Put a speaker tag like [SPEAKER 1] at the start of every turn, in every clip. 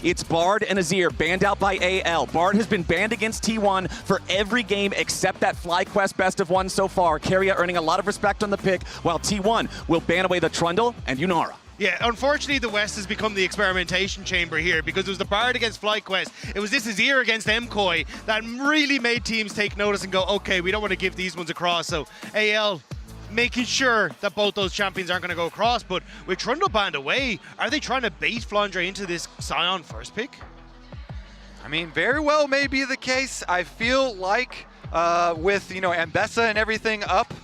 [SPEAKER 1] It's Bard and Azir, banned out by AL. Bard has been banned against T1 for every game except that FlyQuest best of one so far. Keria earning a lot of respect on the pick, while T1 will ban away the Trundle and Yunara.
[SPEAKER 2] Yeah, unfortunately, the West has become the experimentation chamber here because it was the Bard against FlyQuest. It was this Azir against MKOI that really made teams take notice and go, okay, we don't want to give these ones across. So AL making sure that both those champions aren't going to go across. But with Trundle banned away, are they trying to bait Flandre into this Sion first pick?
[SPEAKER 3] I mean, very well may be the case. I feel like with, Ambessa and everything up,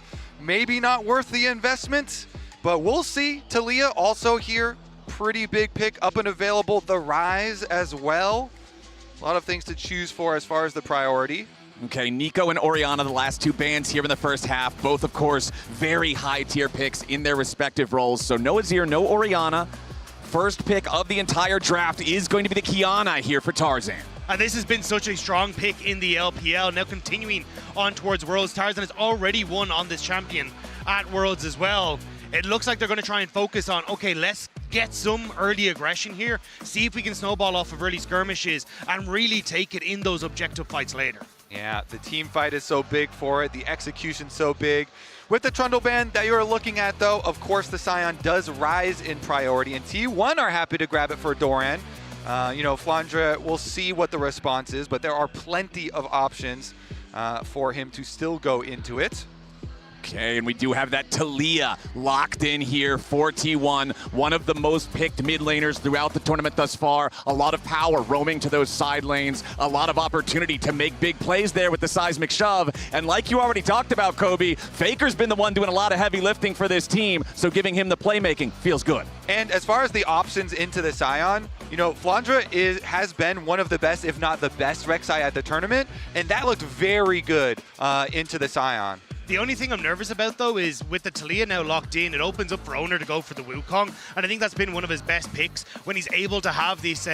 [SPEAKER 3] maybe not worth the investment. But we'll see. Talia also here, pretty big pick up and available. The Rise as well. A lot of things to choose for as far as the priority.
[SPEAKER 1] Okay, Nico and Orianna, the last two bans here in the first half. Both, of course, very high tier picks in their respective roles. So no Azir, no Orianna. First pick of the entire draft is going to be the Kiana here for Tarzan.
[SPEAKER 2] And this has been such a strong pick in the LPL. Now continuing on towards Worlds, Tarzan has already won on this champion at Worlds as well. It looks like they're going to try and focus on, okay, let's get some early aggression here, see if we can snowball off of early skirmishes and really take it in those objective fights later.
[SPEAKER 3] Yeah, the team fight is so big for it, the execution's so big. With the Trundle ban that you're looking at, though, of course the Sion does rise in priority, and T1 are happy to grab it for Doran. Flandre, we'll see what the response is, but there are plenty of options for him to still go into it.
[SPEAKER 1] Okay, and we do have that Talia locked in here for T1, one of the most picked mid laners throughout the tournament thus far. A lot of power roaming to those side lanes, a lot of opportunity to make big plays there with the seismic shove. And like you already talked about, Kobe, Faker's been the one doing a lot of heavy lifting for this team, so giving him the playmaking feels good.
[SPEAKER 3] And as far as the options into the Sion, Flandre has been one of the best, if not the best, Rek'Sai at the tournament, and that looked very good into the Sion.
[SPEAKER 2] The only thing I'm nervous about, though, is with the Talia now locked in, it opens up for Oner to go for the Wukong, and I think that's been one of his best picks when he's able to have this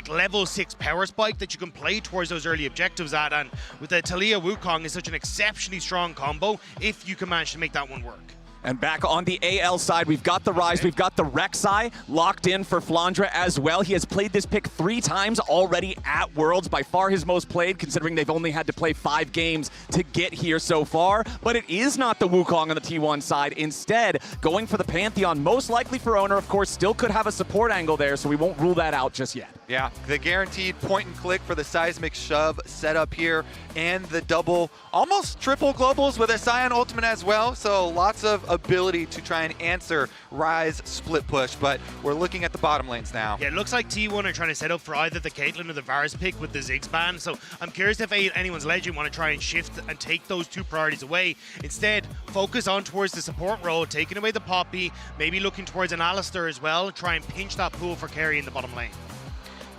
[SPEAKER 2] level 6 power spike that you can play towards those early objectives at, and with the Talia Wukong is such an exceptionally strong combo if you can manage to make that one work.
[SPEAKER 1] And back on the AL side, we've got the Rise, we've got the Rek'Sai locked in for Flandre as well. He has played this pick 3 times already at Worlds, by far his most played, considering they've only had to play 5 games to get here so far. But it is not the Wukong on the T1 side. Instead, going for the Pantheon, most likely for Oner, of course, still could have a support angle there, so we won't rule that out just yet.
[SPEAKER 3] Yeah, the guaranteed point and click for the seismic shove setup here, and the double, almost triple globals with a Sion ultimate as well, so lots of ability to try and answer Rise split push, but we're looking at the bottom lanes now.
[SPEAKER 2] Yeah, it looks like T1 are trying to set up for either the Caitlyn or the Varus pick with the Ziggs ban, so I'm curious if anyone's Legend want to try and shift and take those 2 priorities away. Instead, focus on towards the support role, taking away the Poppy, maybe looking towards an Alistar as well, try and pinch that pool for Keria in the bottom lane.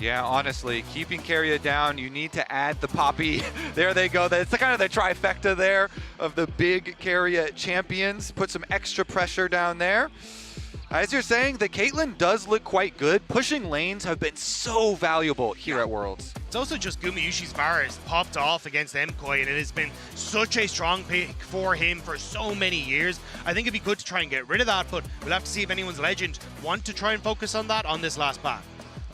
[SPEAKER 3] Yeah, honestly, keeping Keria down, you need to add the Poppy. There they go. That's kind of the trifecta there of the big Keria champions. Put some extra pressure down there. As you're saying, the Caitlyn does look quite good. Pushing lanes have been so valuable here at Worlds.
[SPEAKER 2] It's also just Gumayusi's Varus popped off against MKOI, and it has been such a strong pick for him for so many years. I think it'd be good to try and get rid of that, but we'll have to see if anyone's Legend want to try and focus on that on this last ban.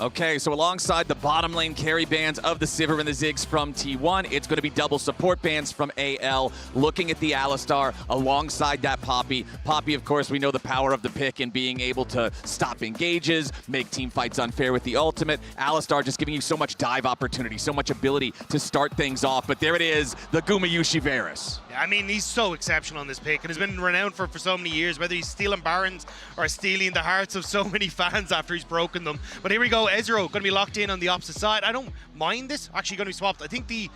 [SPEAKER 1] Okay, so alongside the bottom lane carry bans of the Sivir and the Ziggs from T1, it's going to be double support bans from AL, looking at the Alistar alongside that Poppy. Poppy, of course, we know the power of the pick in being able to stop engages, make team fights unfair with the ultimate. Alistar just giving you so much dive opportunity, so much ability to start things off. But there it is, the Gumayusi Varus.
[SPEAKER 2] I mean, he's so exceptional on this pick and has been renowned for so many years, whether he's stealing Barons or stealing the hearts of so many fans after he's broken them. But here we go, Ezreal going to be locked in on the opposite side. I don't mind this actually going to be swapped. I think the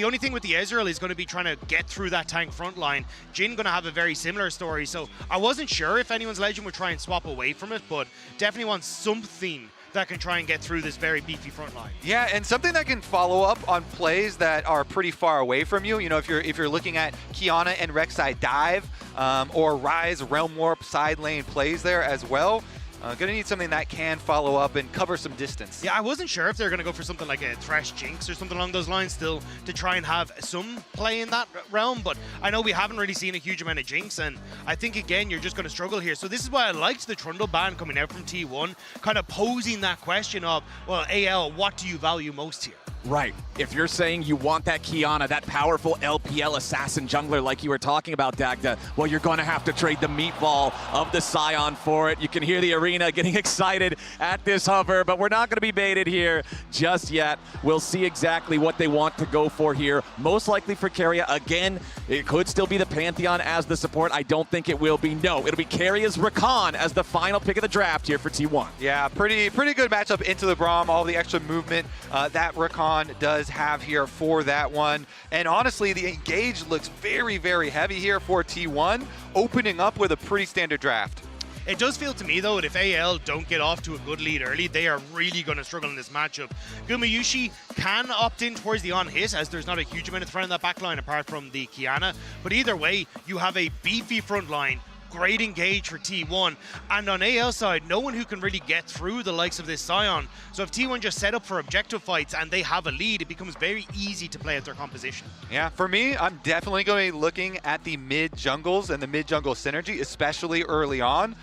[SPEAKER 2] only thing with the Ezreal is going to be trying to get through that tank front line. Jhin going to have a very similar story, so I wasn't sure if anyone's Legend would try and swap away from it, but definitely want something that can try and get through this very beefy front line.
[SPEAKER 3] Yeah, and something that can follow up on plays that are pretty far away from you. If you're looking at Kiana and Rek'Sai dive or Rise Realm Warp side lane plays there as well. Gonna need something that can follow up and cover some distance.
[SPEAKER 2] Yeah, I wasn't sure if they were going to go for something like a Thresh Jinx or something along those lines still to try and have some play in that realm, but I know we haven't really seen a huge amount of Jinx, and I think, again, you're just going to struggle here. So this is why I liked the Trundle ban coming out from T1, kind of posing that question of, well, AL, what do you value most here?
[SPEAKER 1] Right. If you're saying you want that Kiana, that powerful LPL assassin jungler like you were talking about, Dagda, well, you're going to have to trade the meatball of the Scion for it. You can hear the arena getting excited at this hover, but we're not going to be baited here just yet. We'll see exactly what they want to go for here. Most likely for Keria. Again, it could still be the Pantheon as the support. I don't think it will be. No, it'll be Keria's Rakan as the final pick of the draft here for T1.
[SPEAKER 3] Yeah, pretty good matchup into the Braum. All the extra movement that Rakan does have here for that one. And honestly, the engage looks very, very heavy here for T1, opening up with a pretty standard draft.
[SPEAKER 2] It does feel to me, though, that if AL don't get off to a good lead early, they are really going to struggle in this matchup. Gumayusi can opt in towards the on-hit, as there's not a huge amount of threat in that back line apart from the Kiana. But either way, you have a beefy front line, great engage for T1, and on AL side, no one who can really get through the likes of this Scion. So if T1 just set up for objective fights and they have a lead, it becomes very easy to play out their composition.
[SPEAKER 3] Yeah, for me, I'm definitely going to be looking at the mid jungles and the mid jungle synergy, especially early on.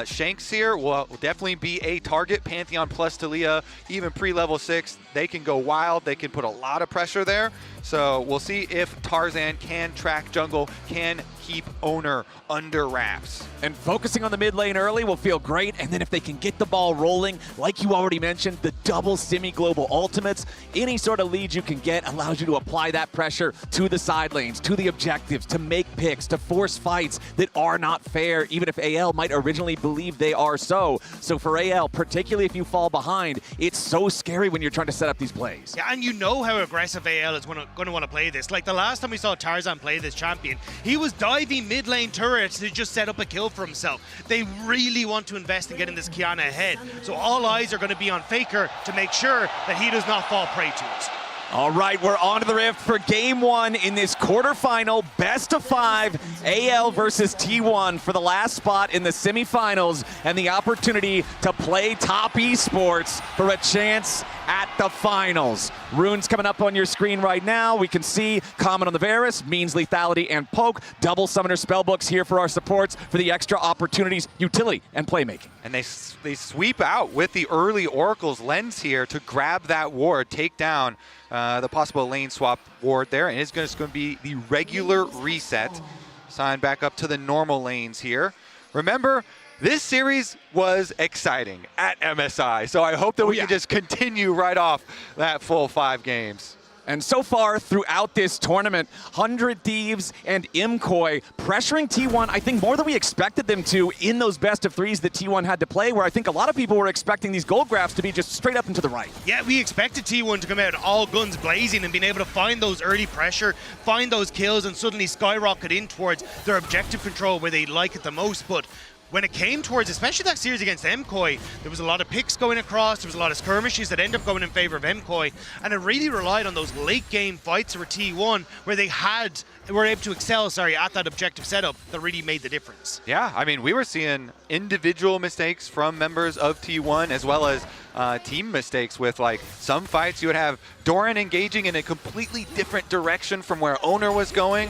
[SPEAKER 3] Shanks here will definitely be a target. Pantheon plus Talia, even pre-level 6, they can go wild. They can put a lot of pressure there. So we'll see if Tarzan can track jungle, can keep Oner under wraps.
[SPEAKER 1] And focusing on the mid lane early will feel great, and then if they can get the ball rolling, like you already mentioned, the double semi-global ultimates, any sort of lead you can get allows you to apply that pressure to the side lanes, to the objectives, to make picks, to force fights that are not fair, even if AL might originally believe they are so. So for AL, particularly if you fall behind, it's so scary when you're trying to set up these plays.
[SPEAKER 2] Yeah, and you know how aggressive AL is going to want to play this. Like the last time we saw Tarzan play this champion, he was diving mid lane turrets to just set up a kill for himself. They really want to invest in getting this Kiana ahead. So all eyes are going to be on Faker to make sure that he does not fall prey to it.
[SPEAKER 1] All right, we're on to the Rift for game one in this quarterfinal, best of 5, AL versus T1 for the last spot in the semifinals and the opportunity to play top esports for a chance at the finals. Runes coming up on your screen right now. We can see Common on the Varus, means lethality and poke, double summoner spellbooks here for our supports for the extra opportunities, utility, and playmaking.
[SPEAKER 3] And they sweep out with the early Oracle's lens here to grab that ward, take down the possible lane swap ward there, and it's just going to be the regular reset. Sign back up to the normal lanes here. Remember, this series was exciting at MSI, so I hope that we can just continue right off that full 5 games.
[SPEAKER 1] And so far throughout this tournament, 100 Thieves and Imkoi pressuring T1, I think, more than we expected them to in those best of 3s that T1 had to play, where I think a lot of people were expecting these gold graphs to be just straight up and to the right.
[SPEAKER 2] Yeah, we expected T1 to come out all guns blazing and being able to find those early pressure, find those kills, and suddenly skyrocket in towards their objective control where they like it the most. But when it came towards, especially that series against Imkoi, there was a lot of picks going across, there was a lot of skirmishes that ended up going in favor of Imkoi, and it really relied on those late game fights for T1 where they were able to excel, at that objective setup that really made the difference.
[SPEAKER 3] Yeah, I mean, we were seeing individual mistakes from members of T1 as well as team mistakes with, like, some fights you would have Doran engaging in a completely different direction from where Oner was going.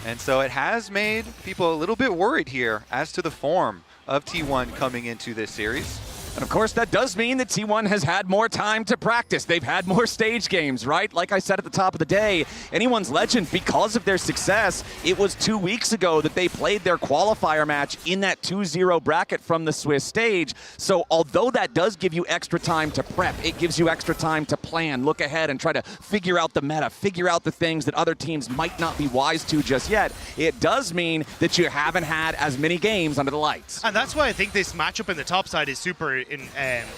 [SPEAKER 3] And so it has made people a little bit worried here as to the form of T1 coming into this series.
[SPEAKER 1] And of course, that does mean that T1 has had more time to practice. They've had more stage games, right? Like I said at the top of the day, anyone's legend, because of their success, it was 2 weeks ago that they played their qualifier match in that 2-0 bracket from the Swiss stage. So although that does give you extra time to prep, it gives you extra time to plan, look ahead and try to figure out the meta, figure out the things that other teams might not be wise to just yet. It does mean that you haven't had as many games under the lights.
[SPEAKER 2] And that's why I think this matchup in the top side is super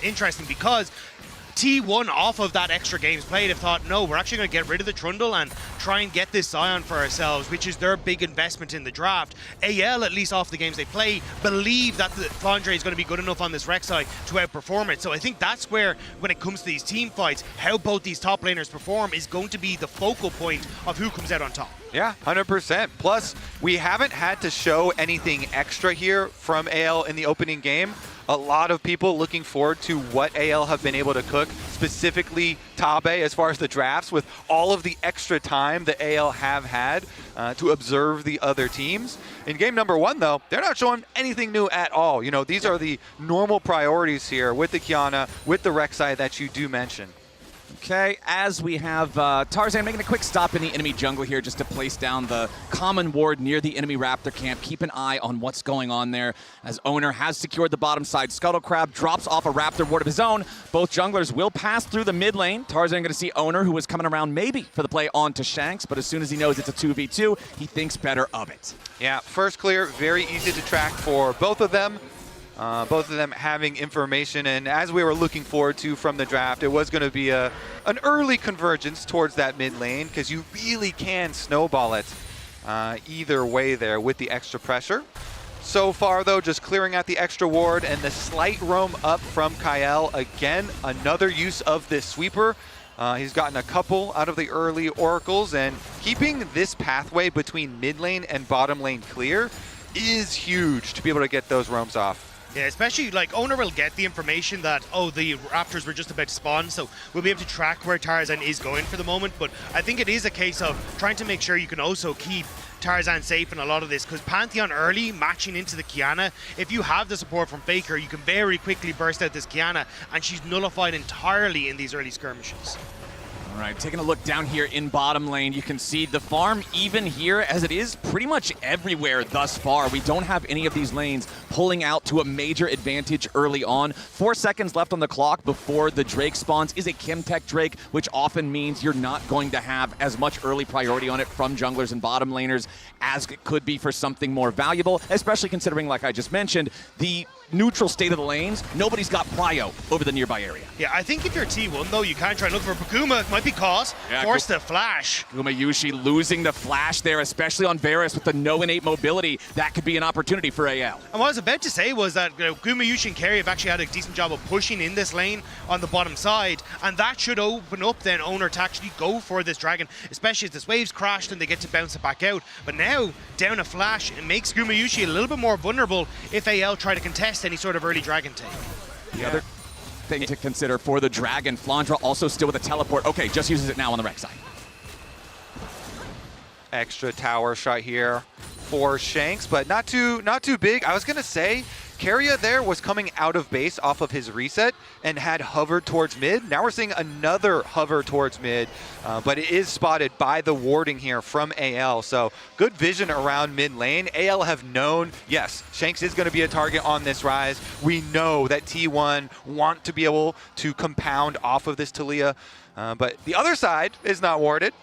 [SPEAKER 2] interesting, because T1 off of that extra games played have thought, no, we're actually going to get rid of the Trundle and try and get this Scion for ourselves, which is their big investment in the draft. AL, at least off the games they play, believe that the Flandre is going to be good enough on this rec side to outperform it. So I think that's where, when it comes to these team fights, how both these top laners perform is going to be the focal point of who comes out on top.
[SPEAKER 3] Yeah, 100%. Plus, we haven't had to show anything extra here from AL in the opening game. a lot of people looking forward to what AL have been able to cook, specifically Tabe, as far as the drafts, with all of the extra time that AL have had to observe the other teams. In game number 1, though, they're not showing anything new at all. You know, these are the normal priorities here with the Kiana, with the Rek'Sai that you do mention.
[SPEAKER 1] Okay, as we have Tarzan making a quick stop in the enemy jungle here just to place down the common ward near the enemy raptor camp. Keep an eye on what's going on there as Oner has secured the bottom side. Scuttle Crab drops off a raptor ward of his own. Both junglers will pass through the mid lane. Tarzan going to see Oner, who is coming around maybe for the play on to Shanks, but as soon as he knows it's a 2v2, he thinks better of it. Yeah,
[SPEAKER 3] first clear, very easy to track for both of them. Both of them having information, and as we were looking forward to from the draft, it was going to be an early convergence towards that mid lane because you really can snowball it either way there with the extra pressure. So far, though, just clearing out the extra ward and the slight roam up from Kael. Again, another use of this sweeper. He's gotten a couple out of the early oracles, and keeping this pathway between mid lane and bottom lane clear is huge to be able to get those roams off.
[SPEAKER 2] Yeah, especially like Oner will get the information that, oh, the raptors were just about to spawn, so we'll be able to track where Tarzan is going for the moment. But I think it is a case of trying to make sure you can also keep Tarzan safe in a lot of this, because Pantheon early matching into the Kiana, if you have the support from Faker, you can very quickly burst out this Kiana, and she's nullified entirely in these early skirmishes.
[SPEAKER 1] All right, taking a look down here in bottom lane, you can see the farm even here as it is pretty much everywhere thus far. We don't have any of these lanes pulling out to a major advantage early on. 4 seconds left on the clock before the Drake spawns is a Chemtech Drake, which often means you're not going to have as much early priority on it from junglers and bottom laners as it could be for something more valuable, especially considering, like I just mentioned, the neutral state of the lanes. Nobody's got prio over the nearby area.
[SPEAKER 2] Yeah, I think if you're T1, though, you can try and look for Bakuma. Might be caught.
[SPEAKER 1] Yeah,
[SPEAKER 2] force the flash.
[SPEAKER 1] Gumayusi losing the flash there, especially on Varus with the no innate mobility. That could be an opportunity for AL.
[SPEAKER 2] And what I was about to say was that Gumayusi and Keria have actually had a decent job of pushing in this lane on the bottom side, and that should open up then Oner to actually go for this dragon, especially as this wave's crashed and they get to bounce it back out. But now, down a flash, it makes Gumayusi a little bit more vulnerable if AL try to contest any sort of early dragon take.
[SPEAKER 1] The other thing to consider for the dragon, Flandre also still with a teleport. Okay, just uses it now on the Rek'Sai.
[SPEAKER 3] Extra tower shot here for Shanks, but not too big. I was gonna say Keria there was coming out of base off of his reset and had hovered towards mid. Now we're seeing another hover towards mid, but it is spotted by the warding here from AL. So good vision around mid lane. AL have known, yes, Shanks is going to be a target on this rise. We know that T1 want to be able to compound off of this Talia, but the other side is not warded.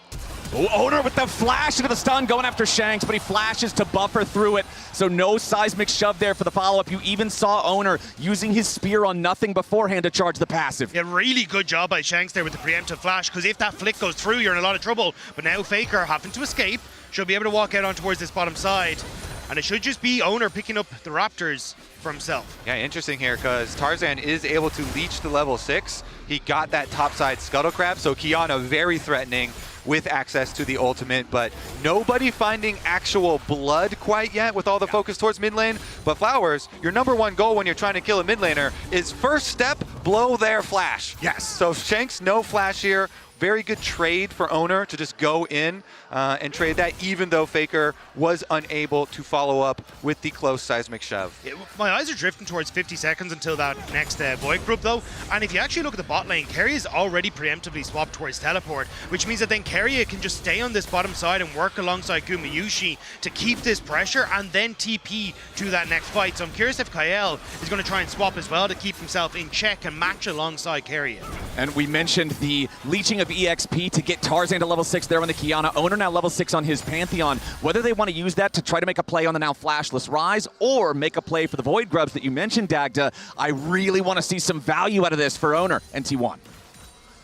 [SPEAKER 1] Oh, Oner with the flash into the stun going after Shanks, but he flashes to buffer through it. So no seismic shove there for the follow-up. You even saw Oner using his spear on nothing beforehand to charge the passive.
[SPEAKER 2] Yeah, really good job by Shanks there with the preemptive flash, because if that flick goes through, you're in a lot of trouble. But now Faker having to escape. She'll be able to walk out on towards this bottom side. And it should just be Oner picking up the Raptors for himself.
[SPEAKER 3] Yeah, interesting here, because Tarzan is able to leech to level 6. He got that topside Scuttle Crab, so Kiana very threatening with access to the ultimate, but nobody finding actual blood quite yet with all the focus towards mid lane. But Flowers, your #1 goal when you're trying to kill a mid laner is first step, blow their flash.
[SPEAKER 1] Yes.
[SPEAKER 3] So Shanks, no flash here. Very good trade for Oner to just go in and trade that, even though Faker was unable to follow up with the close seismic shove.
[SPEAKER 2] Yeah, my eyes are drifting towards 50 seconds until that next Void group, though. And if you actually look at the bot lane, Keria's already preemptively swapped towards teleport, which means that then Keria can just stay on this bottom side and work alongside Gumayusi to keep this pressure and then TP to that next fight. So I'm curious if Kael is going to try and swap as well to keep himself in check and match alongside Keria.
[SPEAKER 1] And we mentioned the leeching of EXP to get Tarzan to level 6 there on the Kiana. Oner now level 6 on his Pantheon. Whether they want to use that to try to make a play on the now flashless Rise or make a play for the Void Grubs that you mentioned, Dagda, I really want to see some value out of this for Oner and T1.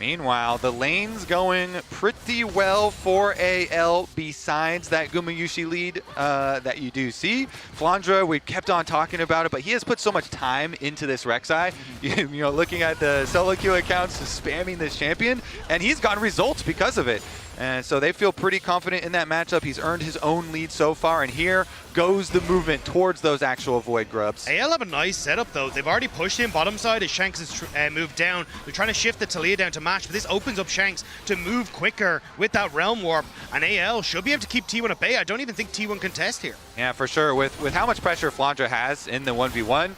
[SPEAKER 3] Meanwhile, the lane's going pretty well for AL besides that Gumayusi lead that you do see. Flandre, we kept on talking about it, but he has put so much time into this Rek'Sai. You know, looking at the solo queue accounts, spamming this champion, and he's gotten results because of it. And so they feel pretty confident in that matchup. He's earned his own lead so far, and here goes the movement towards those actual Void Grubs.
[SPEAKER 2] AL have a nice setup, though. They've already pushed him bottom side as Shanks has moved down. They're trying to shift the Talia down to match, but this opens up Shanks to move quicker with that Realm Warp, and AL should be able to keep T1 at bay. I don't even think T1 can test here.
[SPEAKER 3] Yeah, for sure. With how much pressure Flandre has in the 1v1,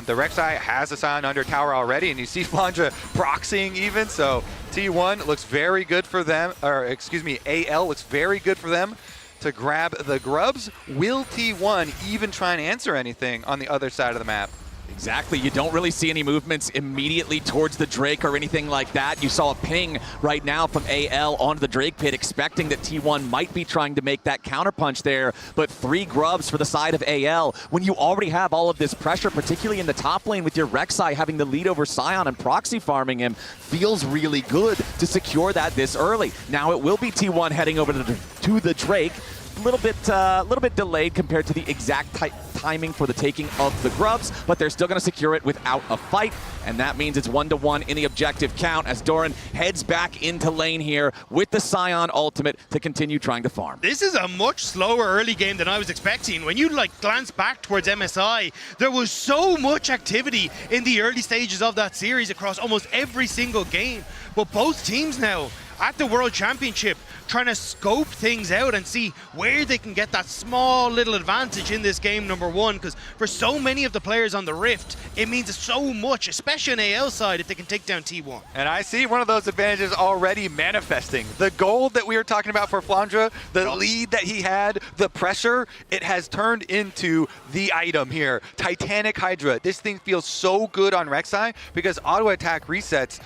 [SPEAKER 3] the Rek'Sai has a Scion under tower already, and you see Flandre proxying even, so T1 looks very good for them, or excuse me, AL looks very good for them to grab the grubs. Will T1 even try and answer anything on the other side of the map?
[SPEAKER 1] Exactly. You don't really see any movements immediately towards the Drake or anything like that. You saw a ping right now from AL onto the Drake pit, expecting that T1 might be trying to make that counterpunch there, but 3 grubs for the side of AL. When you already have all of this pressure, particularly in the top lane with your Rek'Sai having the lead over Scion and proxy farming him, feels really good to secure that this early. Now it will be T1 heading over to the Drake. A little bit delayed compared to the exact timing for the taking of the grubs, but they're still going to secure it without a fight, and that means it's 1-1 in the objective count as Doran heads back into lane here with the Scion ultimate to continue trying to farm.
[SPEAKER 2] This is a much slower early game than I was expecting. When you glance back towards MSI, there was so much activity in the early stages of that series across almost every single game, but both teams now at the World Championship trying to scope things out and see where they can get that small little advantage in this game number 1, because for so many of the players on the Rift, it means so much, especially on AL side, if they can take down T1.
[SPEAKER 3] And I see one of those advantages already manifesting. The gold that we were talking about for Flandre, the lead that he had, the pressure, it has turned into the item here. Titanic Hydra. This thing feels so good on Rek'Sai because auto attack resets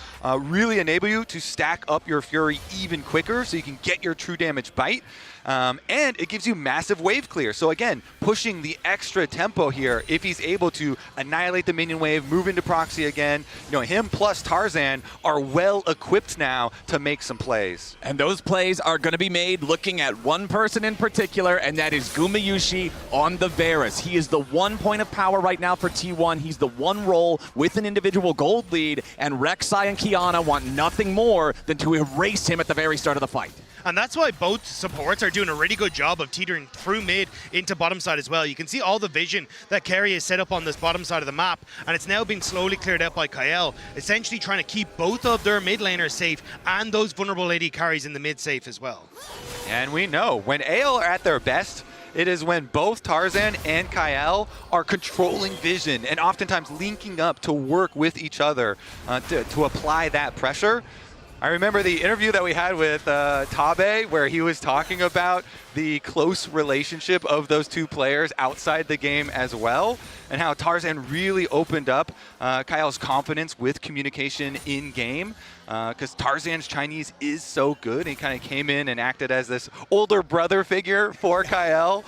[SPEAKER 3] really enable you to stack up your Fury even quicker so you can get your true damage bite. And it gives you massive wave clear. So again, pushing the extra tempo here. If he's able to annihilate the minion wave, move into proxy again, you know, him plus Tarzan are well equipped now to make some plays.
[SPEAKER 1] And those plays are going to be made looking at one person in particular, and that is Gumayusi on the Varus. He is the 1 point of power right now for T1. He's the 1 role with an individual gold lead, and Rek'Sai and Kiana want nothing more than to erase him at the very start of the fight.
[SPEAKER 2] And that's why both supports are doing a really good job of teetering through mid into bottom side as well. You can see all the vision that Keria has set up on this bottom side of the map, and it's now being slowly cleared out by Kael, essentially trying to keep both of their mid laners safe and those vulnerable AD carries in the mid safe as well.
[SPEAKER 3] And we know when AL are at their best, it is when both Tarzan and Kael are controlling vision and oftentimes linking up to work with each other to apply that pressure. I remember the interview that we had with Tabe, where he was talking about the close relationship of those two players outside the game as well, and how Tarzan really opened up Kael's confidence with communication in game, because Tarzan's Chinese is so good. He kind of came in and acted as this older brother figure for Kael.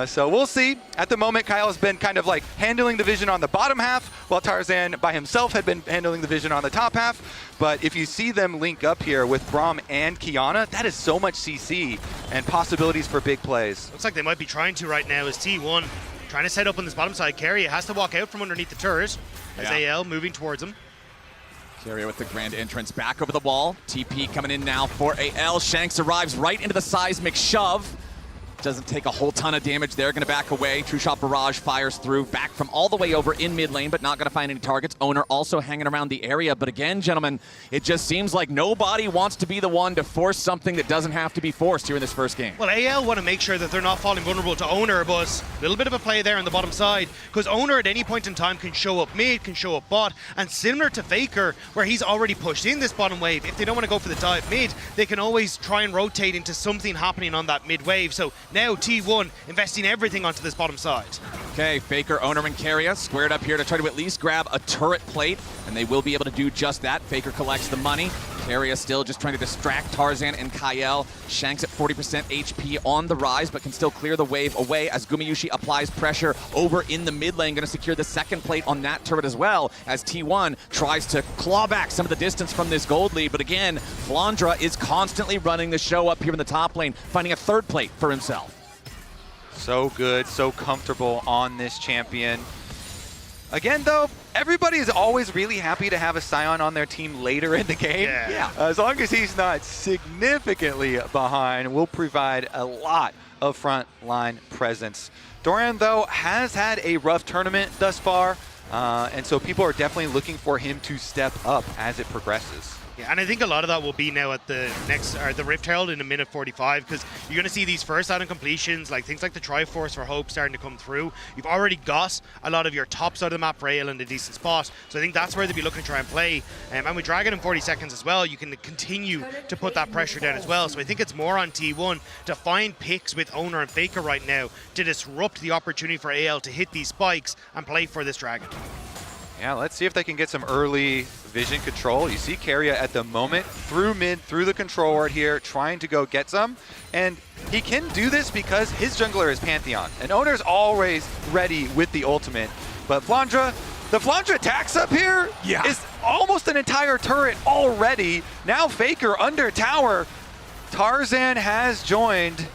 [SPEAKER 3] So we'll see. At the moment, Kael has been kind of like handling the vision on the bottom half, while Tarzan by himself had been handling the vision on the top half. But if you see them link up here with Braum and Kiana, that is so much CC and possibilities for big plays.
[SPEAKER 2] Looks like they might be trying to right now as T1 trying to set up on this bottom side. Keria has to walk out from underneath the turret as AL moving towards him.
[SPEAKER 1] Keria with the grand entrance back over the wall. TP coming in now for AL. Shanks arrives right into the seismic shove. Doesn't take a whole ton of damage there. Going to back away. True Shot Barrage fires through. Back from all the way over in mid lane, but not going to find any targets. Oner also hanging around the area. But again, gentlemen, it just seems like nobody wants to be the one to force something that doesn't have to be forced here in this first game.
[SPEAKER 2] Well, AL want to make sure that they're not falling vulnerable to Oner, but a little bit of a play there on the bottom side, because Oner at any point in time can show up mid, can show up bot, and similar to Faker, where he's already pushed in this bottom wave, if they don't want to go for the dive mid, they can always try and rotate into something happening on that mid wave. So now T1 investing everything onto this bottom side.
[SPEAKER 1] Okay, Faker, Oner, and Keria squared up here to try to at least grab a turret plate, and they will be able to do just that. Faker collects the money, Keria still just trying to distract Tarzan and Kael. Shanks at 40% HP on the rise, but can still clear the wave away as Gumayusi applies pressure over in the mid lane. Going to secure the second plate on that turret as well as T1 tries to claw back some of the distance from this gold lead. But again, Flandre is constantly running the show up here in the top lane, finding a third plate for himself.
[SPEAKER 3] So good, so comfortable on this champion. Again, though, everybody is always really happy to have a Scion on their team later in the game.
[SPEAKER 2] Yeah.
[SPEAKER 3] As long as he's not significantly behind, will provide a lot of front line presence. Doran, though, has had a rough tournament thus far, and so people are definitely looking for him to step up as it progresses.
[SPEAKER 2] Yeah, and I think a lot of that will be now at the the Rift Herald in a minute 45, because you're going to see these first item completions, like things like the Triforce for Hope starting to come through. You've already got a lot of your top side of the map rail in a decent spot, so I think that's where they'll be looking to try and play. And with Dragon in 40 seconds as well, you can continue to put that pressure down as well. So I think it's more on T1 to find picks with Oner and Faker right now to disrupt the opportunity for AL to hit these spikes and play for this Dragon.
[SPEAKER 3] Yeah, let's see if they can get some early vision control. You see Keria at the moment through mid, through the control ward here, trying to go get some. And he can do this because his jungler is Pantheon. And Oner's always ready with the ultimate. But Flandre, the Flandre attacks up here is almost an entire turret already. Now Faker under tower. Tarzan has joined.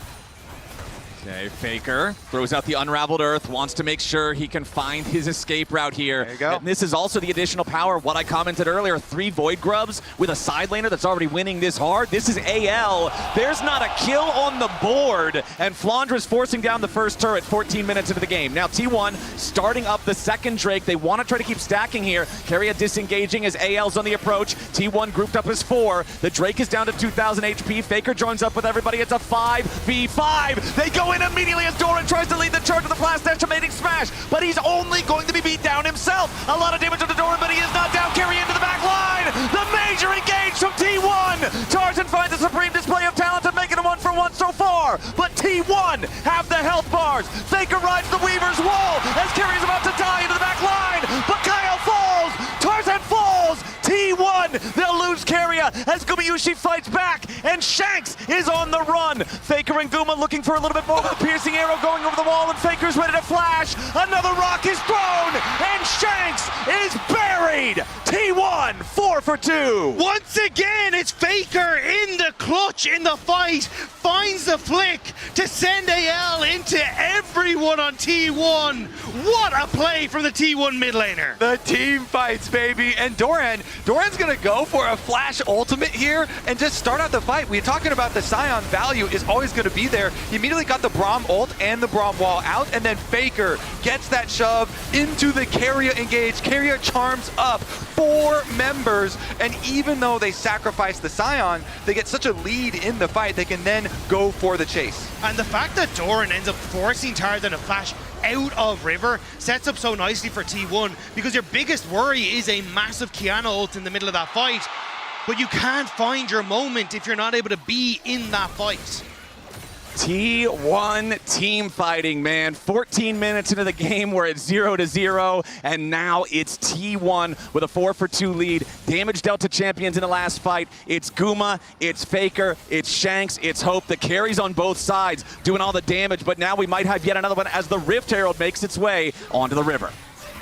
[SPEAKER 1] Okay, Faker throws out the Unraveled Earth, wants to make sure he can find his escape route here.
[SPEAKER 3] There you go.
[SPEAKER 1] And this is also the additional power of what I commented earlier, 3 Void Grubs with a side laner that's already winning this hard. This is AL. There's not a kill on the board, and Flandre's forcing down the first turret 14 minutes into the game. Now T1 starting up the second Drake. They want to try to keep stacking here. Keria disengaging as AL's on the approach. T1 grouped up as 4. The Drake is down to 2,000 HP. Faker joins up with everybody. It's a 5v5. They go in immediately as Doran tries to lead the charge with the flash estimating smash, but he's only going to be beat down himself. A lot of damage to Doran, but he is not down. Keria into the back line. The major engage from T1. Tarzan finds a supreme display of talent and making a 1-for-1 so far, but T1 have the health bars. Faker rides the Weaver's wall as Keria's about to die into the back line, but Kael falls. Tarzan falls. T1, they'll lose Keria as Gumayusi fights back, and Shanks is on the run. Faker and Guma looking for a little bit more with a piercing arrow going over the wall, and Faker's ready to flash. Another rock is thrown, and Shanks is buried. T1, 4 for 2.
[SPEAKER 2] Once again, it's Faker in the clutch in the fight, finds the flick to send AL into everyone on T1. What a play from the T1 mid laner.
[SPEAKER 3] The team fights, baby. And Doran's gonna go for a flash ultimate here and just start out the fight. We're talking about the Scion value is always gonna be there. He immediately got the Braum ult and the Braum wall out, and then Faker gets that shove into the Keria engage. Keria charms up 4 members, and even though they sacrifice the Scion, they get such a lead in the fight, they can then go for the chase.
[SPEAKER 2] And the fact that Doran ends up forcing Tarzan to flash out of River sets up so nicely for T1, because your biggest worry is a massive Kiana ult in the middle of that fight, but you can't find your moment if you're not able to be in that fight.
[SPEAKER 1] T1 team fighting, man. 14 minutes into the game, we're at 0-0, and now it's T1 with a 4 for 2 lead. Damage dealt to champions in the last fight. It's Guma, it's Faker, it's Shanks, it's Hope. The carries on both sides doing all the damage, but now we might have yet another one as the Rift Herald makes its way onto the river.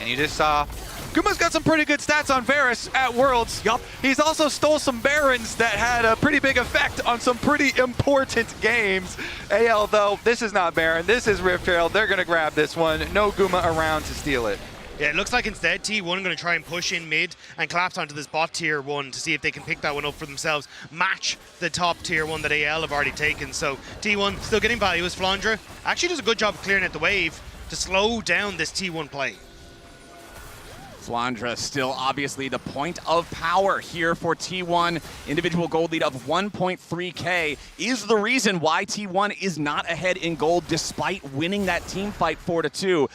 [SPEAKER 3] And you just saw Guma's got some pretty good stats on Varus at Worlds.
[SPEAKER 1] Yup.
[SPEAKER 3] He's also stole some Barons that had a pretty big effect on some pretty important games. AL, though, this is not Baron. This is Rift Herald. They're going to grab this one. No Guma around to steal it.
[SPEAKER 2] Yeah, it looks like instead T1 going to try and push in mid and collapse onto this bot tier 1 to see if they can pick that one up for themselves, match the top tier 1 that AL have already taken. So T1 still getting value as Flandre actually does a good job of clearing out the wave to slow down this T1 play.
[SPEAKER 1] Flandre still obviously the point of power here for T1. Individual gold lead of 1.3K is the reason why T1 is not ahead in gold despite winning that team fight 4-2.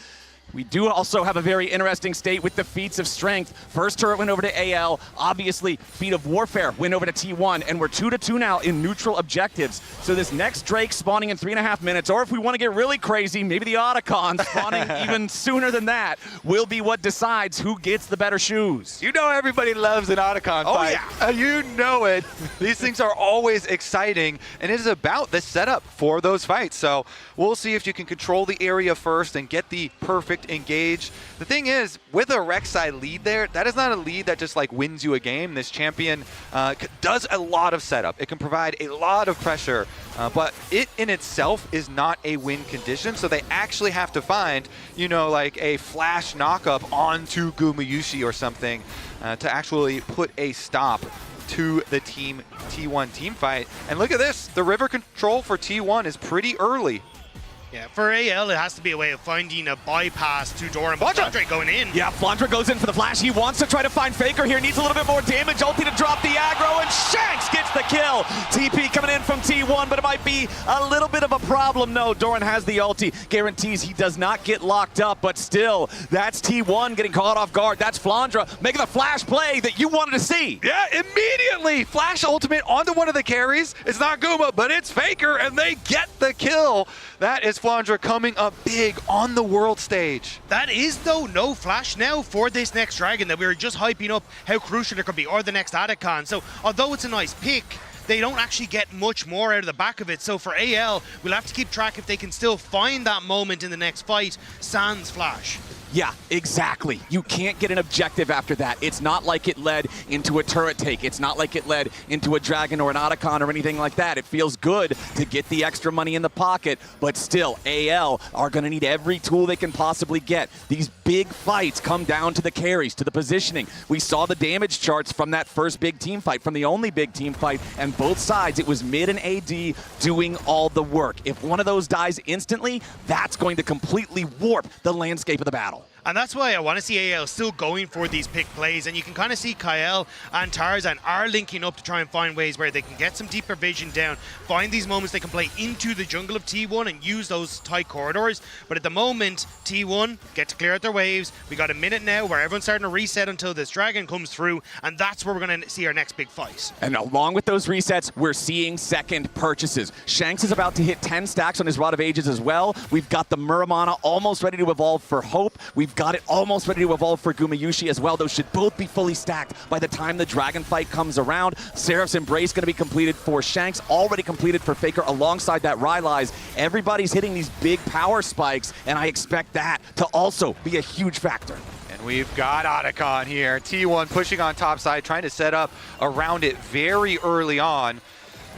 [SPEAKER 1] We do also have a very interesting state with the feats of strength. First turret went over to AL. Obviously, feat of warfare went over to T1, and we're 2-2 now in neutral objectives. So this next Drake spawning in 3.5 minutes, or if we want to get really crazy, maybe the Otacon spawning even sooner than that, will be what decides who gets the better shoes.
[SPEAKER 3] You know everybody loves an Otacon fight.
[SPEAKER 1] Yeah.
[SPEAKER 3] You know it. These things are always exciting, and it is about the setup for those fights. So we'll see if you can control the area first and get the perfect engage. The thing is, with a Rek'Sai lead there, that is not a lead that just like wins you a game. This champion does a lot of setup. It can provide a lot of pressure, but it in itself is not a win condition. So they actually have to find, you know, like a flash knockup onto Gumayusi or something to actually put a stop to the T1 team fight. And look at this, the river control for T1 is pretty early.
[SPEAKER 2] Yeah, for AL, it has to be a way of finding a bypass to Doran. But Flandre going in.
[SPEAKER 1] Yeah, Flandre goes in for the flash. He wants to try to find Faker here. Needs a little bit more damage. Ulti to drop the aggro, and Shanks gets the kill. TP coming in from T1, but it might be a little bit of a problem. No, Doran has the ulti. Guarantees he does not get locked up, but still, that's T1 getting caught off guard. That's Flandre making the flash play that you wanted to see.
[SPEAKER 3] Yeah, immediately! Flash ultimate onto one of the carries. It's not Guma, but it's Faker, and they get the kill. That is Flandre coming up big on the world stage.
[SPEAKER 2] That is, though, no flash now for this next dragon that we were just hyping up how crucial it could be, or the next Otacon. So, although it's a nice pick, they don't actually get much more out of the back of it. So for AL, we'll have to keep track if they can still find that moment in the next fight, sans flash.
[SPEAKER 1] Yeah, exactly. You can't get an objective after that. It's not like it led into a turret take. It's not like it led into a dragon or an Otacon or anything like that. It feels good to get the extra money in the pocket, but still, AL are going to need every tool they can possibly get. These big fights come down to the carries, to the positioning. We saw the damage charts from that first big team fight, from the only big team fight, and both sides, it was mid and AD doing all the work. If one of those dies instantly, that's going to completely warp the landscape of the battle.
[SPEAKER 2] And that's why I want to see AL still going for these pick plays. And you can kind of see Kael and Tarzan are linking up to try and find ways where they can get some deeper vision down, find these moments they can play into the jungle of T1 and use those tight corridors. But at the moment, T1 get to clear out their waves. We got a minute now where everyone's starting to reset until this dragon comes through, and that's where we're going to see our next big fight.
[SPEAKER 1] And along with those resets, we're seeing second purchases. Shanks is about to hit 10 stacks on his Rod of Ages as well. We've got the Muramana almost ready to evolve for Hope. We've got it almost ready to evolve for Gumayusi as well. Those should both be fully stacked by the time the dragon fight comes around. Seraph's Embrace going to be completed for Shanks, already completed for Faker alongside that Rylai's. Everybody's hitting these big power spikes, and I expect that to also be a huge factor.
[SPEAKER 3] And we've got Otacon here. T1 pushing on top side, trying to set up around it very early on.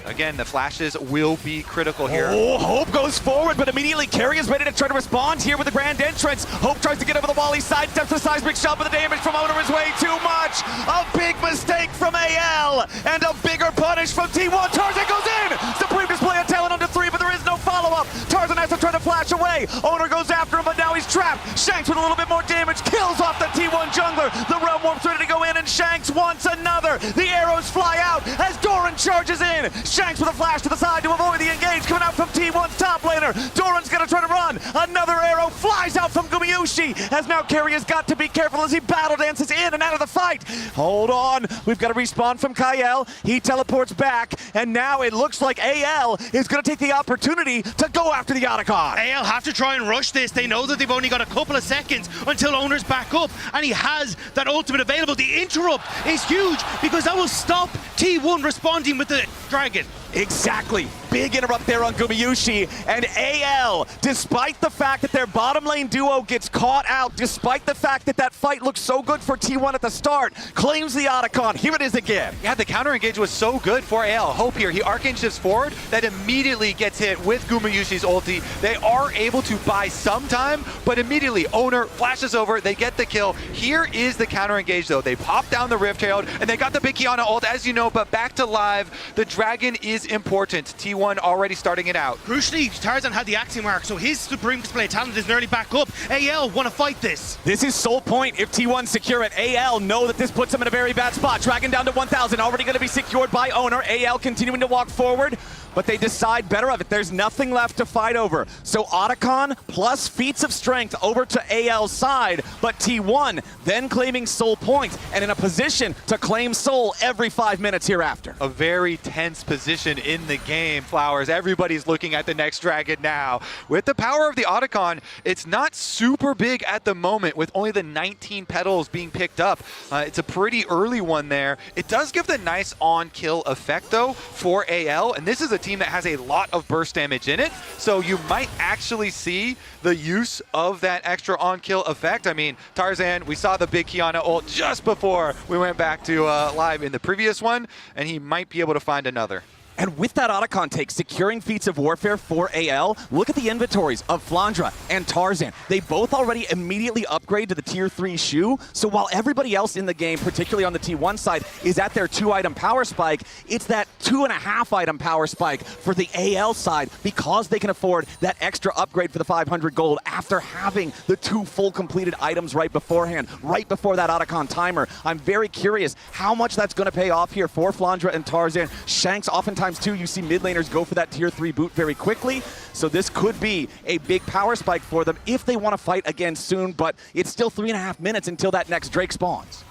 [SPEAKER 3] Again, the flashes will be critical here.
[SPEAKER 1] Oh, Hope goes forward, but immediately Keria is ready to try to respond here with the grand entrance. Hope tries to get over the wall. He sidesteps the seismic shot, but the damage from Oner is way too much. A big mistake from AL, and a bigger punish from T1. Tarzan goes in! Supreme display of talent under 3, but there is no follow-up. Tarzan has to try to flash away. Oner goes after him, but now he's trapped. Shanks with a little bit more damage, kills off the T1 jungler. The Realm Warp's ready to go in, and Shanks wants another. The arrows fly out as Doran charges in. Shanks with a flash to the side to avoid the engage coming out from T1's top laner. Doran's going to try to run. Another arrow flies out from Gumayusi as now Keria's got to be careful as he battle dances in and out of the fight. Hold on. We've got a respawn from Kael. He teleports back, and now it looks like AL is going to take the opportunity to go after the Otacon.
[SPEAKER 2] AL have to try and rush this. They know that they've only got a couple of seconds until Oner's back up, and he has that ultimate available. The interrupt is huge because that will stop T1 responding with the dragon.
[SPEAKER 1] Exactly. Big interrupt there on Gumayusi, and AL, despite the fact that their bottom lane duo gets caught out, despite the fact that that fight looked so good for T1 at the start, claims the Otacon. Here it is again.
[SPEAKER 3] Yeah, the counter engage was so good for AL. Hope here, he arcane shifts forward, that immediately gets hit with Gumayusi's ulti. They are able to buy some time, but immediately Oner flashes over, they get the kill. Here is the counter engage though. They pop down the Rift Herald, and they got the big Kiana ult, as you know, but back to live, the dragon is important. T1 already starting it out.
[SPEAKER 2] Crucially, Tarzan had the Axiom Arc, so his Supreme Display talent is nearly back up. AL want to fight this.
[SPEAKER 1] This is sole point if T1 secure it. AL know that this puts them in a very bad spot. Dragon down to 1,000, already going to be secured by Oner. AL continuing to walk forward, but they decide better of it. There's nothing left to fight over. So Otacon plus feats of strength over to AL's side, but T1 then claiming soul points and in a position to claim soul every 5 minutes hereafter.
[SPEAKER 3] A very tense position in the game, Flowers. Everybody's looking at the next dragon now. With the power of the Otacon, it's not super big at the moment with only the 19 petals being picked up. It's a pretty early one there. It does give the nice on-kill effect, though, for AL, and this is a team that has a lot of burst damage in it, so you might actually see the use of that extra on-kill effect. I mean, Tarzan, we saw the big Kiana ult just before we went back to live in the previous one, and he might be able to find another.
[SPEAKER 1] And with that Otacon take, securing feats of warfare for AL, look at the inventories of Flandre and Tarzan. They both already immediately upgrade to the tier 3 shoe, so while everybody else in the game, particularly on the T1 side, is at their 2-item power spike, it's that 2.5-item power spike for the AL side because they can afford that extra upgrade for the 500 gold after having the 2 full completed items right beforehand, right before that Otacon timer. I'm very curious how much that's going to pay off here for Flandre and Tarzan. Shanks oftentimes too, you see mid laners go for that tier 3 boot very quickly, so this could be a big power spike for them if they want to fight again soon, but it's still 3.5 minutes until that next Drake spawns.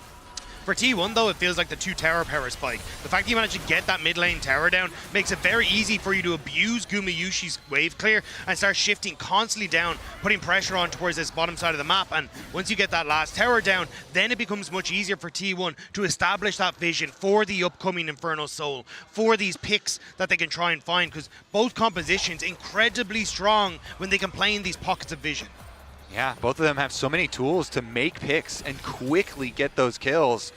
[SPEAKER 2] For T1, though, it feels like the 2 tower power spike. The fact that you managed to get that mid lane tower down makes it very easy for you to abuse Gumayusi's wave clear and start shifting constantly down, putting pressure on towards this bottom side of the map. And once you get that last tower down, then it becomes much easier for T1 to establish that vision for the upcoming Infernal Soul, for these picks that they can try and find, because both compositions incredibly strong when they can play in these pockets of vision.
[SPEAKER 3] Yeah, both of them have so many tools to make picks and quickly get those kills.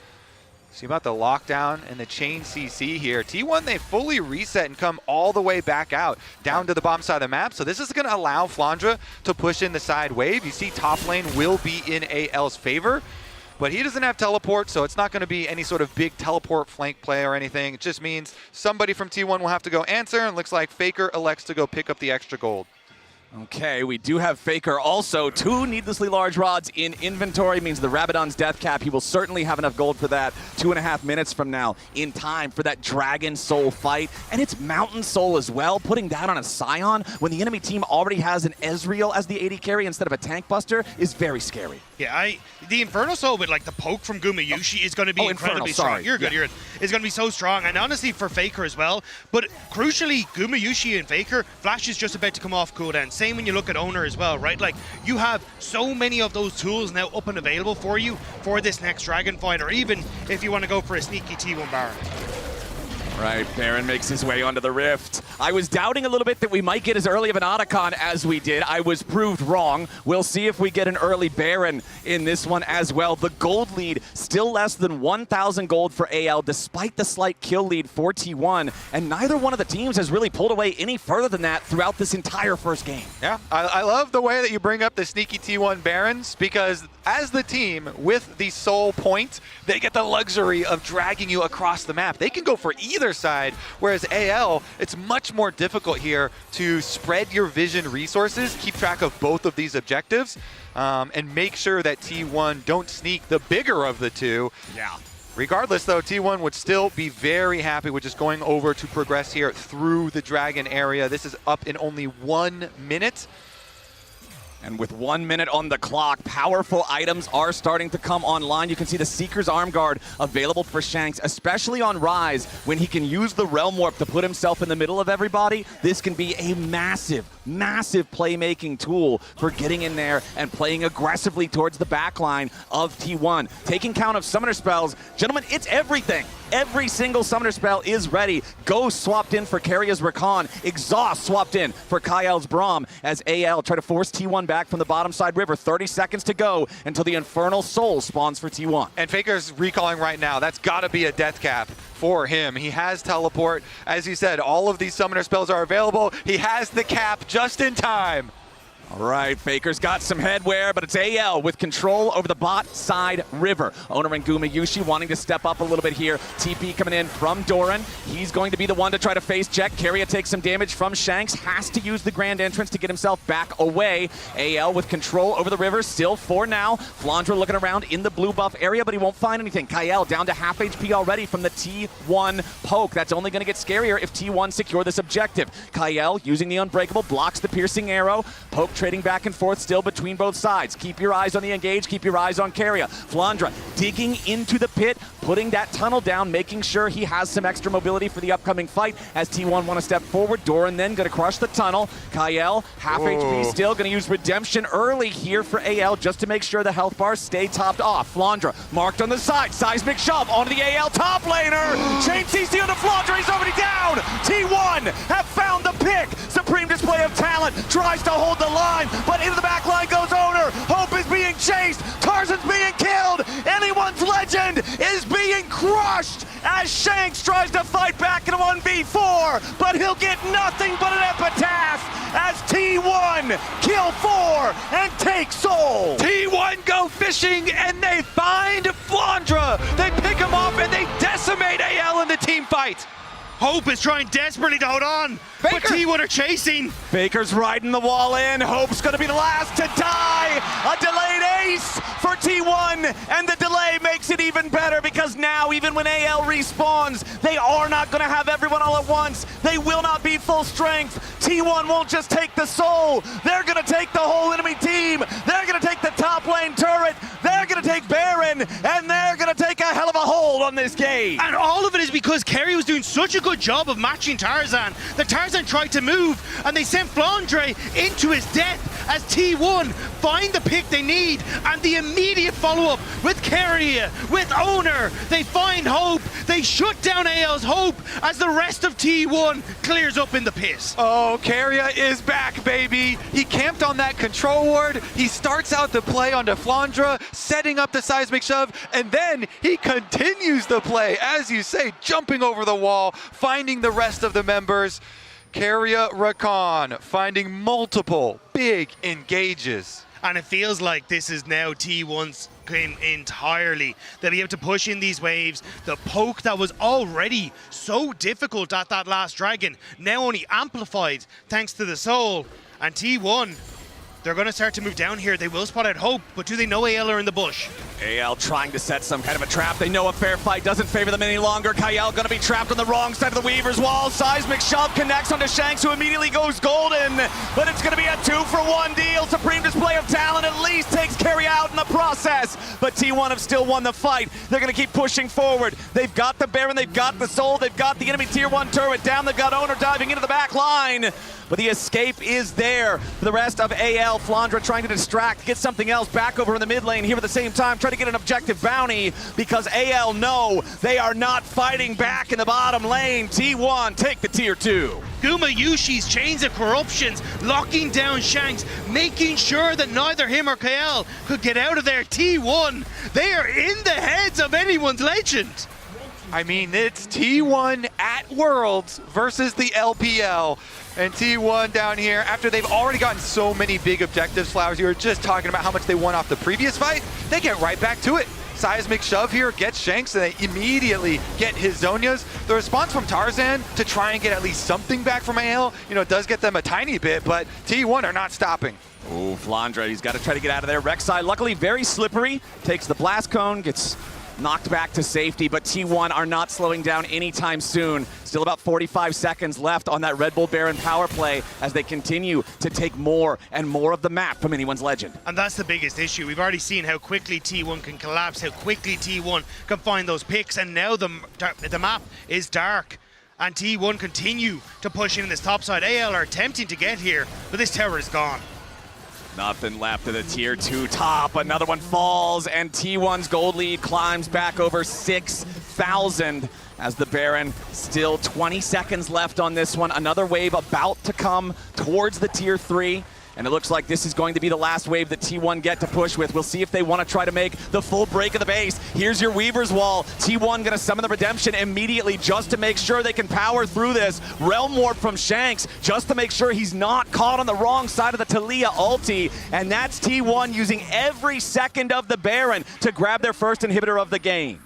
[SPEAKER 3] See about the lockdown and the chain CC here. T1, they fully reset and come all the way back out, down to the bottom side of the map. So this is going to allow Flandre to push in the side wave. You see top lane will be in AL's favor, but he doesn't have teleport, so it's not going to be any sort of big teleport flank play or anything. It just means somebody from T1 will have to go answer, and it looks like Faker elects to go pick up the extra gold.
[SPEAKER 1] Okay, we do have Faker also. 2 needlessly large rods in inventory means the Rabadon's death cap. He will certainly have enough gold for that 2.5 minutes from now in time for that Dragon Soul fight. And it's Mountain Soul as well, putting that on a Scion when the enemy team already has an Ezreal as the AD carry instead of a tank buster is very scary.
[SPEAKER 2] Yeah, the Infernal Soul with like the poke from Gumayusi is going to be incredibly strong.
[SPEAKER 1] Sorry.
[SPEAKER 2] You're good, you're good. It's going to be so strong, and honestly for Faker as well. But crucially, Gumayusi and Faker, Flash is just about to come off cooldown. Same when you look at Oner as well, right? Like, you have so many of those tools now up and available for you for this next Dragon fight, or even if you want to go for a sneaky T1 Baron.
[SPEAKER 1] Right, Baron makes his way onto the Rift. I was doubting a little bit that we might get as early of an Otacon as we did. I was proved wrong. We'll see if we get an early Baron in this one as well. The gold lead still less than 1,000 gold for AL despite the slight kill lead for T1, and neither one of the teams has really pulled away any further than that throughout this entire first game.
[SPEAKER 3] Yeah, I love the way that you bring up the sneaky T1 Barons, because as the team with the soul point, they get the luxury of dragging you across the map. They can go for either side, whereas AL, it's much more difficult here to spread your vision resources, keep track of both of these objectives, and make sure that T1 don't sneak the bigger of the two.
[SPEAKER 1] Yeah.
[SPEAKER 3] Regardless, though, T1 would still be very happy with just going over to progress here through the Dragon area. This is up in only 1 minute.
[SPEAKER 1] And with 1 minute on the clock, powerful items are starting to come online. You can see the Seeker's Arm Guard available for Shanks, especially on Rise, when he can use the Realm Warp to put himself in the middle of everybody. This can be a massive, massive playmaking tool for getting in there and playing aggressively towards the backline of T1. Taking count of summoner spells. Gentlemen, it's everything. Every single summoner spell is ready. Ghost swapped in for Keria's Rakan. Exhaust swapped in for Kael's Braum as AL try to force T1 back from the bottom side river. 30 seconds to go until the Infernal Soul spawns for T1.
[SPEAKER 3] And Faker's recalling right now. That's got to be a death cap for him. He has teleport. As he said, all of these summoner spells are available. He has the cap just in time.
[SPEAKER 1] All right, Faker's got some headwear, but it's AL with control over the bot side river. Oner and Gumayusi wanting to step up a little bit here. TP coming in from Doran. He's going to be the one to try to face check. Keria takes some damage from Shanks. Has to use the grand entrance to get himself back away. AL with control over the river, still for now. Flandre looking around in the blue buff area, but he won't find anything. Kael down to half HP already from the T1 poke. That's only going to get scarier if T1 secure this objective. Kael using the unbreakable, blocks the piercing arrow. Poke trading back and forth still between both sides. Keep your eyes on the engage, keep your eyes on Keria. Flandre digging into the pit, putting that tunnel down, making sure he has some extra mobility for the upcoming fight as T1 want to step forward. Doran then going to crush the tunnel. Kael, half HP still, going to use Redemption early here for AL just to make sure the health bars stay topped off. Flandre marked on the side, seismic shove onto the AL top laner. Chain CC onto Flandre, he's already down. T1 have found the pick. Supreme display of talent, tries to hold the line, but into the back line goes Oner. Hope is being chased, Tarzan's being killed, anyone's legend is being crushed as Shanks tries to fight back in a 1v4, but he'll get nothing but an epitaph as T1 kill 4 and take Soul.
[SPEAKER 3] T1 go fishing and they find Flandre. They pick him up and they decimate AL in the team fight.
[SPEAKER 2] Hope is trying desperately to hold on,
[SPEAKER 3] Faker.
[SPEAKER 2] but T1 are chasing.
[SPEAKER 1] Faker's riding the wall in. Hope's going to be the last to die. A delayed ace for T1, and the delay makes it even better because now, even when AL respawns, they are not going to have everyone all at once. They will not be full strength. T1 won't just take the soul. They're going to take the whole enemy team. They're going to take the top lane turret. They're going to take Baron, and they're going to take a hell of a hold on this game.
[SPEAKER 2] And all of it is because Keria was doing such a good job of matching Tarzan. The Tarzan tried to move, and they sent Flandre into his death as T1 find the pick they need, and the immediate follow-up with Keria, with Oner. They find Hope. They shut down AL's Hope as the rest of T1 clears up in the pit.
[SPEAKER 3] Oh, Keria is back, baby. He camped on that control ward. He starts out the play onto Flandre, setting up the seismic shove, and then he continues the play, as you say, jumping over the wall, finding the rest of the members. Keria Rakan finding multiple big engages.
[SPEAKER 2] And it feels like this is now T1's game entirely. They'll be able to push in these waves. The poke that was already so difficult at that last dragon, now only amplified thanks to the soul. And T1, they're going to start to move down here. They will spot out Hope, but do they know AL are in the bush?
[SPEAKER 1] AL trying to set some kind of a trap. They know a fair fight doesn't favor them any longer. Kael going to be trapped on the wrong side of the Weaver's wall. Seismic shove connects onto Shanks, who immediately goes golden. But it's going to be a 2-for-1 deal. Supreme display of talent at least takes Keria out in the process. But T1 have still won the fight. They're going to keep pushing forward. They've got the Baron, they've got the Soul, they've got the enemy tier 1 turret down. They've got Oner diving into the back line. But the escape is there for the rest of AL. Flandre trying to distract, get something else back over in the mid lane here at the same time, try to get an objective bounty because AL know they are not fighting back in the bottom lane. T1 take the tier 2.
[SPEAKER 2] Gumayusi's chains of corruptions locking down Shanks, making sure that neither him or Kael could get out of there. T1, they are in the heads of anyone's legend.
[SPEAKER 3] I mean, it's T1 at Worlds versus the LPL. And T1 down here, after they've already gotten so many big objectives, Flowers, you were just talking about how much they won off the previous fight, they get right back to it. Seismic shove here, gets Shanks, and they immediately get his Zonias. The response from Tarzan to try and get at least something back from AL, does get them a tiny bit, but T1 are not stopping.
[SPEAKER 1] Ooh, Flandre, he's got to try to get out of there. Rek'Sai, luckily very slippery, takes the blast cone, gets knocked back to safety, but T1 are not slowing down anytime soon. Still about 45 seconds left on that Red Bull Baron power play as they continue to take more and more of the map from anyone's legend.
[SPEAKER 2] And that's the biggest issue. We've already seen how quickly T1 can collapse, how quickly T1 can find those picks, and now the map is dark. And T1 continue to push in this top side. AL are attempting to get here, but this tower is gone.
[SPEAKER 1] Nothing left of the tier 2 top. Another one falls, and T1's gold lead climbs back over 6,000 as the Baron, still 20 seconds left on this one. Another wave about to come towards the tier 3. And it looks like this is going to be the last wave that T1 get to push with. We'll see if they want to try to make the full break of the base. Here's your Weaver's Wall. T1 going to summon the Redemption immediately just to make sure they can power through this. Realm Warp from Shanks just to make sure he's not caught on the wrong side of the Talia ulti. And that's T1 using every second of the Baron to grab their first inhibitor of the game.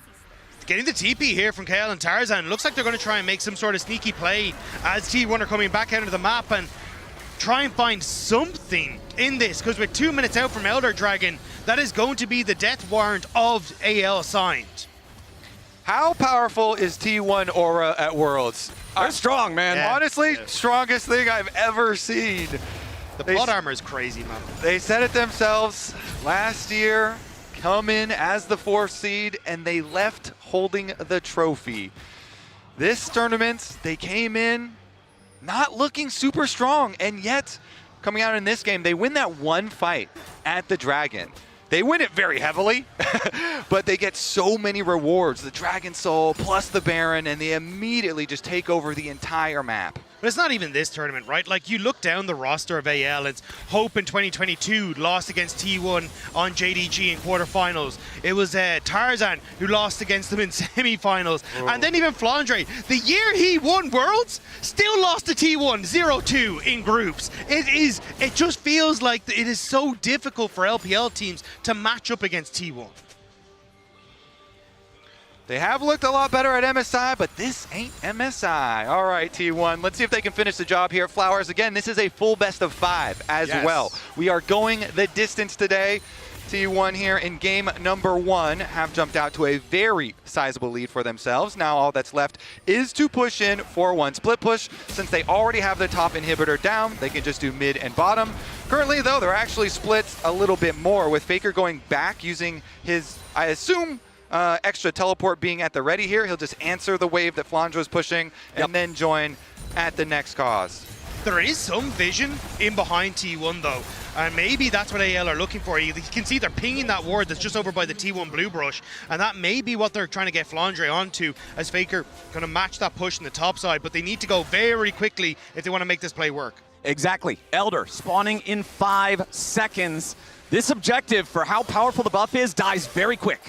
[SPEAKER 2] Getting the TP here from Kael and Tarzan. Looks like they're going to try and make some sort of sneaky play as T1 are coming back out of the map and try and find something in this, because with 2 minutes out from Elder Dragon, that is going to be the death warrant of AL signed.
[SPEAKER 3] How powerful is T1 Aura at Worlds?
[SPEAKER 1] They're strong, man.
[SPEAKER 2] Yeah.
[SPEAKER 3] Honestly, strongest thing I've ever seen.
[SPEAKER 2] The plot armor is crazy, man.
[SPEAKER 3] They said it themselves last year, come in as the 4th seed, and they left holding the trophy. This tournament, they came in not looking super strong, and yet coming out in this game, they win that one fight at the Dragon. They win it very heavily, but they get so many rewards. The Dragon Soul plus the Baron, and they immediately just take over the entire map.
[SPEAKER 2] But it's not even this tournament, right? Like, you look down the roster of AL, it's Hope in 2022 lost against T1 on JDG in quarterfinals. It was Tarzan who lost against them in semifinals.
[SPEAKER 3] Oh.
[SPEAKER 2] And then even Flandre, the year he won Worlds, still lost to T1 0-2 in groups. It just feels like it is so difficult for LPL teams to match up against T1.
[SPEAKER 3] They have looked a lot better at MSI, but this ain't MSI. All right, T1, let's see if they can finish the job here. Flowers, again, this is a full best of 5 as well. We are going the distance today. T1 here in game number 1 have jumped out to a very sizable lead for themselves. Now all that's left is to push in for one split push. Since they already have the top inhibitor down, they can just do mid and bottom. Currently, though, they're actually split a little bit more, with Faker going back using his, I assume, extra teleport being at the ready here. He'll just answer the wave that Flandre is pushing and then join at the next cause.
[SPEAKER 2] There is some vision in behind T1 though, and maybe that's what AL are looking for. You can see they're pinging that ward that's just over by the T1 blue brush, and that may be what they're trying to get Flandre onto, as Faker going to match that push in the top side, but they need to go very quickly if they want to make this play work.
[SPEAKER 1] Exactly. Elder spawning in 5 seconds. This objective, for how powerful the buff is, dies very quick.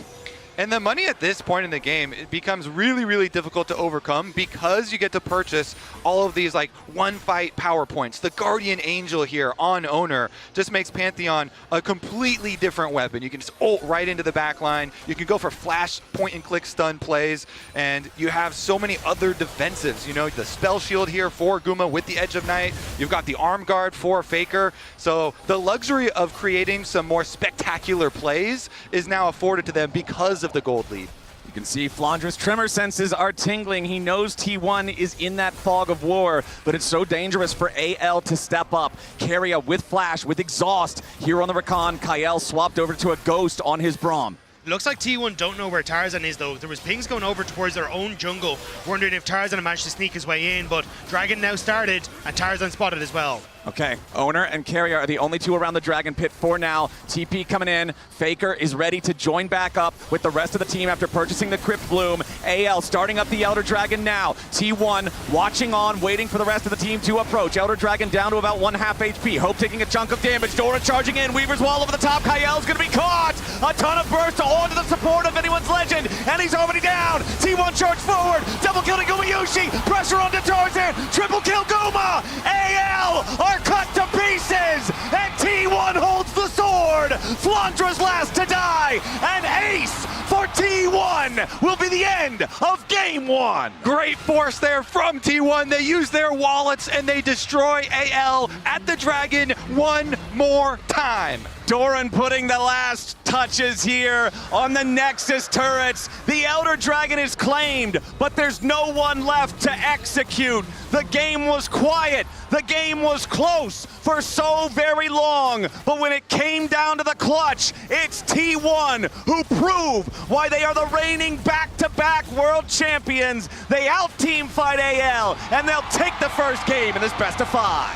[SPEAKER 3] And the money at this point in the game, it becomes really, really difficult to overcome because you get to purchase all of these like one fight power points. The Guardian Angel here on Oner just makes Pantheon a completely different weapon. You can just ult right into the back line. You can go for flash point and click stun plays, and you have so many other defensives. You know, the spell shield here for Guma with the Edge of Night. You've got the arm guard for Faker. So the luxury of creating some more spectacular plays is now afforded to them because of the gold lead.
[SPEAKER 1] You can see Flandre's tremor senses are tingling. He knows T1 is in that fog of war, but it's so dangerous for AL to step up. Keria with flash, with exhaust here on the Rakan. Kael swapped over to a ghost on his Braum.
[SPEAKER 2] Looks like T1 don't know where Tarzan is though. There was pings going over towards their own jungle, wondering if Tarzan managed to sneak his way in, but Dragon now started and Tarzan spotted as well.
[SPEAKER 1] Okay, Oner and Keria are the only two around the Dragon Pit for now. TP coming in. Faker is ready to join back up with the rest of the team after purchasing the Crypt Bloom. AL starting up the Elder Dragon now. T1 watching on, waiting for the rest of the team to approach. Elder Dragon down to about 1/2 HP. Hope taking a chunk of damage. Doran charging in. Weaver's Wall over the top. Kael's going to be caught. A ton of burst onto the support of anyone's legend, and he's already down. T1 charge forward. Double killing Gumayusi. Pressure onto Tarzan. Triple kill Guma. AL are cut to pieces, and T1 holds the sword. Flandre's last to die, and ace for T1 will be the end of game 1.
[SPEAKER 3] Great force there from T1. They use their wallets and they destroy AL at the Dragon one more time.
[SPEAKER 1] Doran putting the last touches here on the Nexus turrets. The Elder Dragon is claimed, but there's no one left to execute. The game was quiet. The game was close for so very long. But when it came down to the clutch, it's T1 who prove why they are the reigning back-to-back world champions. They out-team fight AL, and they'll take the first game in this best of 5.